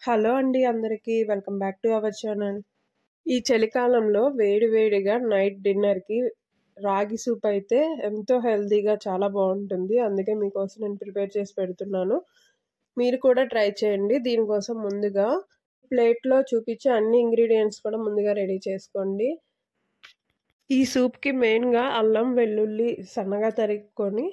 Hello అండి అందరికీ welcome back to our channel. ఈ చలికాలంలో వేడి వేడిగా నైట్ డిన్నర్కి రాగి సూప్ అయితే ఎంతో హెల్తీగా చాలా బాగుంటుంది. అందుకే మీకోసం నేను ప్రిపేర్ చేసి పెడుతున్నాను. మీరు కూడా ట్రై చేయండి. దీనికోసం ముందుగా ప్లేట్లో చూపించే అన్ని ఇంగ్రీడియంట్స్ కూడా ముందుగా రెడీ చేసుకోండి. ఈ సూప్కి మెయిన్గా అల్లం వెల్లుల్లి సన్నగా తరుక్కొని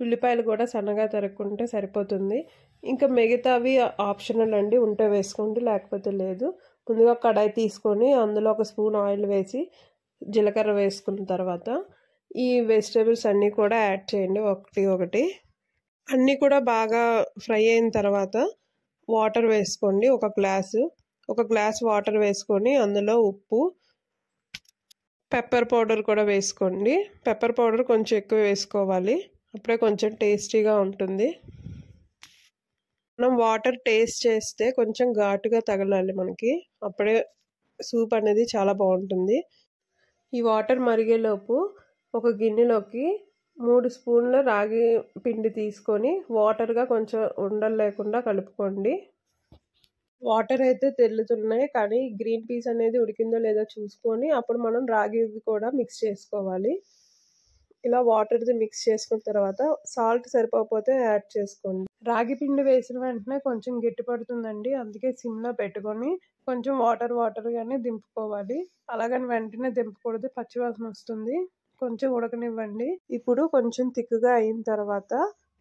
ఉల్లిపాయలు కూడా సన్నగా తరుక్కుంటే సరిపోతుంది. ఇంకా మిగతావి ఆప్షనల్ అండి, ఉంటే వేసుకోండి లేకపోతే లేదు. ముందుగా కడాయి తీసుకొని అందులో ఒక స్పూన్ ఆయిల్ వేసి జీలకర్ర వేసుకున్న తర్వాత ఈ వెజిటేబుల్స్ అన్నీ కూడా యాడ్ చేయండి ఒకటి. అన్నీ కూడా బాగా ఫ్రై అయిన తర్వాత వాటర్ వేసుకోండి. ఒక గ్లాస్ వాటర్ వేసుకొని అందులో ఉప్పు, పెప్పర్ పౌడర్ కూడా వేసుకోండి. పెప్పర్ పౌడర్ కొంచెం ఎక్కువ వేసుకోవాలి, అప్పుడే కొంచెం టేస్టీగా ఉంటుంది. మనం వాటర్ టేస్ట్ చేస్తే కొంచెం ఘాటుగా తగలాలి మనకి, అప్పుడే సూప్ అనేది చాలా బాగుంటుంది. ఈ వాటర్ మరిగేలోపు ఒక గిన్నెలోకి 3 స్పూన్ల రాగి పిండి తీసుకొని వాటర్గా కొంచెం ఉండలు లేకుండా కలుపుకోండి. వాటర్ అయితే తెల్లుతున్నాయి, కానీ గ్రీన్ పీస్ అనేది ఉడికిందో లేదో చూసుకొని అప్పుడు మనం రాగిది కూడా మిక్స్ చేసుకోవాలి. ఇలా వాటర్ది మిక్స్ చేసుకున్న తర్వాత సాల్ట్ సరిపోకపోతే యాడ్ చేసుకోండి. రాగి పిండి వేసిన వెంటనే కొంచెం గట్టి పడుతుందండి, అందుకే సిమ్లో పెట్టుకొని కొంచెం వాటర్గానే దింపుకోవాలి. అలాగని వెంటనే దింపకూడదు, పచ్చివాసన వస్తుంది. కొంచెం ఉడకనివ్వండి. ఇప్పుడు కొంచెం థిక్గా అయిన తర్వాత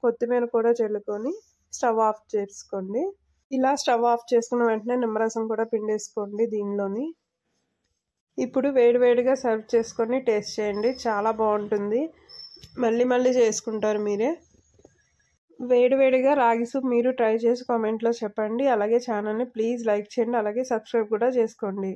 కొత్తిమీర కూడా చల్లుకొని స్టవ్ ఆఫ్ చేసుకోండి. ఇలా స్టవ్ ఆఫ్ చేసుకున్న వెంటనే నిమ్మరసం కూడా పిండేసుకోండి దీనిలోని. ఇప్పుడు వేడివేడిగా సర్వ్ చేసుకొని టేస్ట్ చేయండి, చాలా బాగుంటుంది. మళ్ళీ చేసుకుంటారు మీరే. వేడివేడిగా రాగి సూప్ మీరు ట్రై చేసి కామెంట్లో చెప్పండి. అలాగే ఛానల్ని ప్లీజ్ లైక్ చేయండి, అలాగే సబ్స్క్రైబ్ కూడా చేసుకోండి.